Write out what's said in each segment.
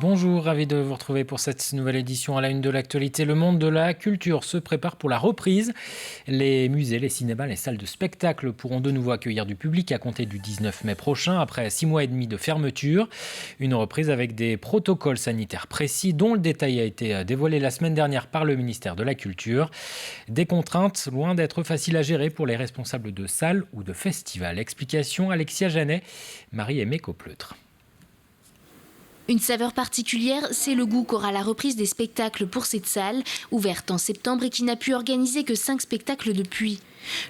Bonjour, ravi de vous retrouver pour cette nouvelle édition à la une de l'actualité. Le monde de la culture se prépare pour la reprise. Les musées, les cinémas, les salles de spectacle pourront de nouveau accueillir du public à compter du 19 mai prochain, après 6 mois et demi de fermeture. Une reprise avec des protocoles sanitaires précis dont le détail a été dévoilé la semaine dernière par le ministère de la Culture. Des contraintes loin d'être faciles à gérer pour les responsables de salles ou de festivals. Explication Alexia Janet, Marie-Aimée Copleutre. Une saveur particulière, c'est le goût qu'aura la reprise des spectacles pour cette salle, ouverte en septembre et qui n'a pu organiser que 5 spectacles depuis.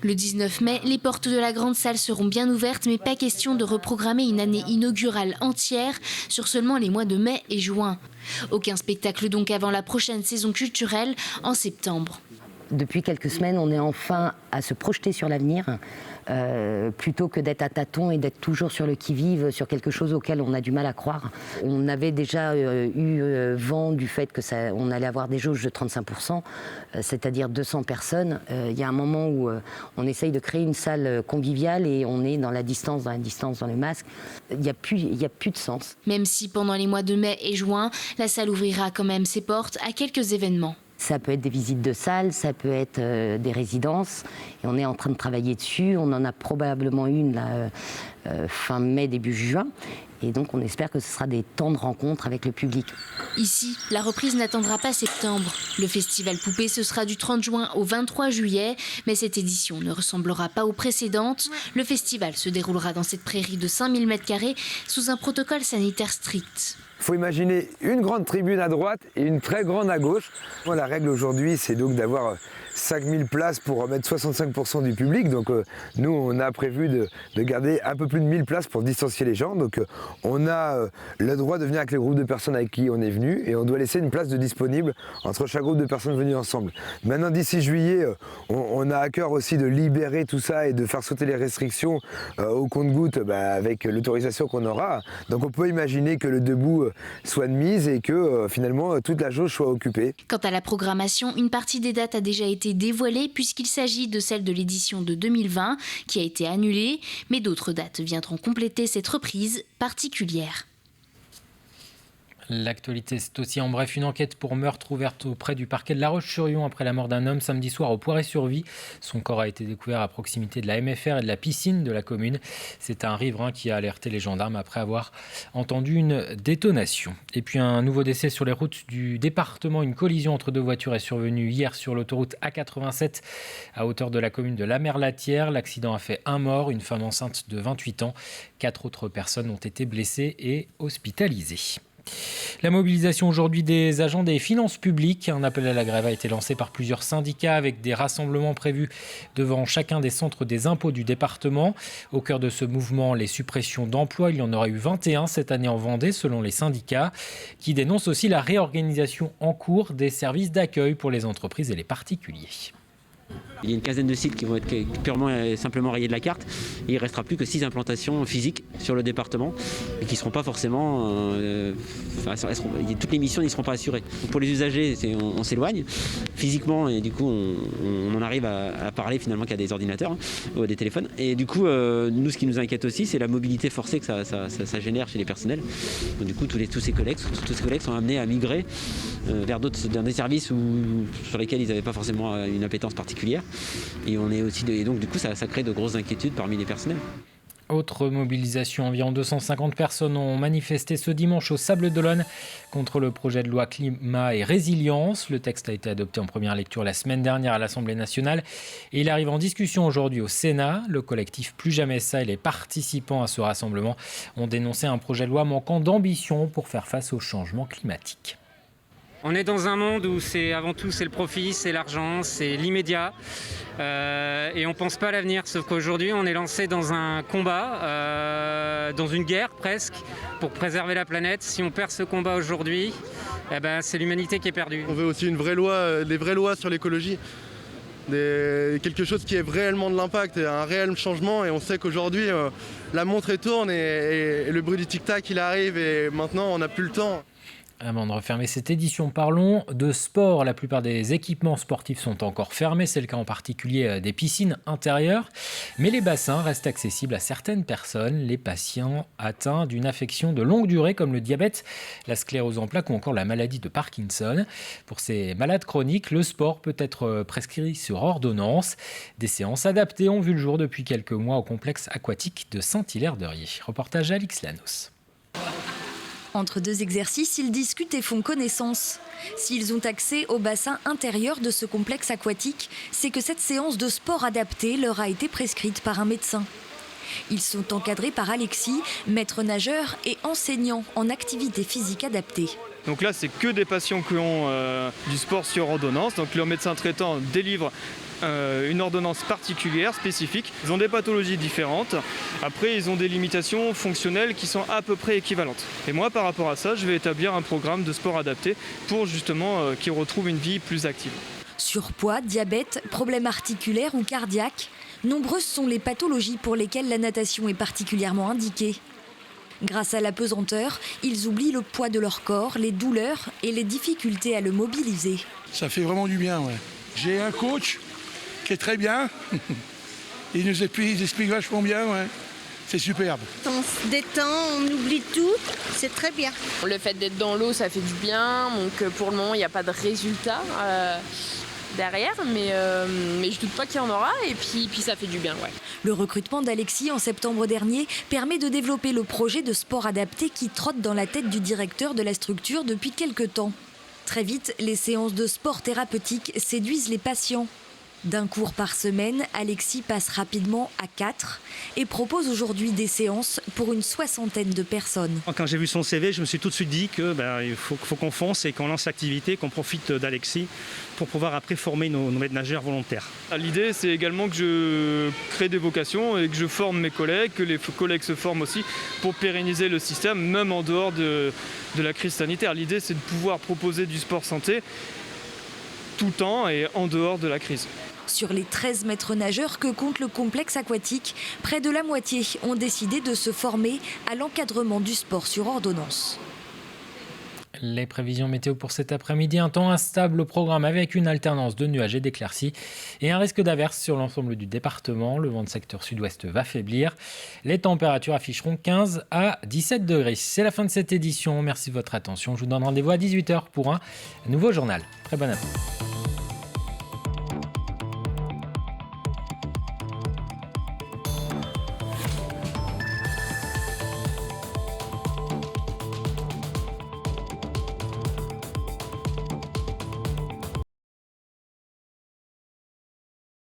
Le 19 mai, les portes de la grande salle seront bien ouvertes, mais pas question de reprogrammer une année inaugurale entière sur seulement les mois de mai et juin. Aucun spectacle donc avant la prochaine saison culturelle en septembre. Depuis quelques semaines, on est enfin à se projeter sur l'avenir, plutôt que d'être à tâtons et d'être toujours sur le qui-vive, sur quelque chose auquel on a du mal à croire. On avait déjà eu vent du fait qu'on allait avoir des jauges de 35%, c'est-à-dire 200 personnes. Il y a un moment où on essaye de créer une salle conviviale et on est dans la distance, dans le masque. Il n'y a plus de sens. Même si pendant les mois de mai et juin, la salle ouvrira quand même ses portes à quelques événements. Ça peut être des visites de salles, ça peut être des résidences. Et on est en train de travailler dessus. On en a probablement une fin mai, début juin. Et donc on espère que ce sera des temps de rencontre avec le public. Ici, la reprise n'attendra pas septembre. Le festival Poupée, ce sera du 30 juin au 23 juillet. Mais cette édition ne ressemblera pas aux précédentes. Le festival se déroulera dans cette prairie de 5000 m² sous un protocole sanitaire strict. Il faut imaginer une grande tribune à droite et une très grande à gauche. La règle aujourd'hui, c'est donc d'avoir 5000 places pour mettre 65% du public. Donc nous, on a prévu de garder un peu plus de 1000 places pour distancier les gens. Donc on a le droit de venir avec les groupes de personnes avec qui on est venu et on doit laisser une place de disponible entre chaque groupe de personnes venues ensemble. Maintenant, d'ici juillet, on a à cœur aussi de libérer tout ça et de faire sauter les restrictions au compte-gouttes avec l'autorisation qu'on aura. Donc on peut imaginer que le debout soit de mise et que finalement toute la jauge soit occupée. Quant à la programmation, une partie des dates a déjà été dévoilée puisqu'il s'agit de celle de l'édition de 2020 qui a été annulée, mais d'autres dates viendront compléter cette reprise particulière. L'actualité, c'est aussi en bref une enquête pour meurtre ouverte auprès du parquet de La Roche-sur-Yon après la mort d'un homme samedi soir au Poiré-sur-Vie. Son corps a été découvert à proximité de la MFR et de la piscine de la commune. C'est un riverain qui a alerté les gendarmes après avoir entendu une détonation. Et puis un nouveau décès sur les routes du département. Une collision entre deux voitures est survenue hier sur l'autoroute A87 à hauteur de la commune de La Merlatière. L'accident a fait un mort, une femme enceinte de 28 ans. 4 autres personnes ont été blessées et hospitalisées. La mobilisation aujourd'hui des agents des finances publiques. Un appel à la grève a été lancé par plusieurs syndicats avec des rassemblements prévus devant chacun des centres des impôts du département. Au cœur de ce mouvement, les suppressions d'emplois. Il y en aura eu 21 cette année en Vendée selon les syndicats qui dénoncent aussi la réorganisation en cours des services d'accueil pour les entreprises et les particuliers. Il y a une quinzaine de sites qui vont être purement et simplement rayés de la carte. Et il ne restera plus que 6 implantations physiques sur le département et qui ne seront pas forcément... toutes les missions n'y seront pas assurées. Donc pour les usagers, on s'éloigne physiquement et du coup on en arrive à parler finalement qu'à des ordinateurs ou à des téléphones. Et du coup, nous, ce qui nous inquiète aussi, c'est la mobilité forcée que ça génère chez les personnels. Donc, du coup, tous ces collègues sont amenés à migrer vers dans des services sur lesquels ils n'avaient pas forcément une appétence particulière. Et donc du coup ça crée de grosses inquiétudes parmi les personnels. Autre mobilisation, environ 250 personnes ont manifesté ce dimanche au Sables-d'Olonne contre le projet de loi climat et résilience. Le texte a été adopté en première lecture la semaine dernière à l'Assemblée nationale et il arrive en discussion aujourd'hui au Sénat. Le collectif Plus Jamais Ça et les participants à ce rassemblement ont dénoncé un projet de loi manquant d'ambition pour faire face au changement climatique. On est dans un monde où avant tout c'est le profit, c'est l'argent, c'est l'immédiat et on ne pense pas à l'avenir. Sauf qu'aujourd'hui on est lancé dans un combat, dans une guerre presque, pour préserver la planète. Si on perd ce combat aujourd'hui, c'est l'humanité qui est perdue. On veut aussi des vraies lois sur l'écologie. Quelque chose qui ait réellement de l'impact et un réel changement. Et on sait qu'aujourd'hui la montre tourne et le bruit du tic-tac il arrive et maintenant on n'a plus le temps. Avant de refermer cette édition, parlons de sport. La plupart des équipements sportifs sont encore fermés. C'est le cas en particulier des piscines intérieures. Mais les bassins restent accessibles à certaines personnes. Les patients atteints d'une affection de longue durée comme le diabète, la sclérose en plaques ou encore la maladie de Parkinson. Pour ces malades chroniques, le sport peut être prescrit sur ordonnance. Des séances adaptées ont vu le jour depuis quelques mois au complexe aquatique de Saint-Hilaire-de-Riez. Reportage Alix Lanos. Entre deux exercices, ils discutent et font connaissance. S'ils ont accès au bassin intérieur de ce complexe aquatique, c'est que cette séance de sport adapté leur a été prescrite par un médecin. Ils sont encadrés par Alexis, maître nageur et enseignant en activité physique adaptée. Donc là, c'est que des patients qui ont du sport sur ordonnance. Donc leur médecin traitant délivre une ordonnance particulière, spécifique. Ils ont des pathologies différentes. Après, ils ont des limitations fonctionnelles qui sont à peu près équivalentes. Et moi, par rapport à ça, je vais établir un programme de sport adapté pour justement qu'ils retrouvent une vie plus active. Surpoids, diabète, problèmes articulaires ou cardiaques, nombreuses sont les pathologies pour lesquelles la natation est particulièrement indiquée. Grâce à la pesanteur, ils oublient le poids de leur corps, les douleurs et les difficultés à le mobiliser. Ça fait vraiment du bien, ouais. J'ai un coach qui est très bien. Il nous explique vachement bien, ouais. C'est superbe. On se détend, on oublie tout, c'est très bien. Le fait d'être dans l'eau, ça fait du bien. Donc pour le moment, il n'y a pas de résultat derrière, mais je doute pas qu'il y en aura. Et puis ça fait du bien, ouais. Le recrutement d'Alexis en septembre dernier permet de développer le projet de sport adapté qui trotte dans la tête du directeur de la structure depuis quelques temps. Très vite, les séances de sport thérapeutique séduisent les patients. D'un cours par semaine, Alexis passe rapidement à 4 et propose aujourd'hui des séances pour une 60aine de personnes. Quand j'ai vu son CV, je me suis tout de suite dit qu'il faut qu'on fonce et qu'on lance l'activité, qu'on profite d'Alexis pour pouvoir après former nos maîtres nageurs volontaires. L'idée, c'est également que je crée des vocations et que je forme mes collègues, que les collègues se forment aussi pour pérenniser le système, même en dehors de la crise sanitaire. L'idée, c'est de pouvoir proposer du sport santé tout le temps et en dehors de la crise. Sur les 13 maîtres nageurs que compte le complexe aquatique, près de la moitié ont décidé de se former à l'encadrement du sport sur ordonnance. Les prévisions météo pour cet après-midi, un temps instable au programme avec une alternance de nuages et d'éclaircies et un risque d'averse sur l'ensemble du département. Le vent de secteur sud-ouest va faiblir. Les températures afficheront 15 à 17 degrés. C'est la fin de cette édition. Merci de votre attention. Je vous donne rendez-vous à 18h pour un nouveau journal. Très bon après-midi.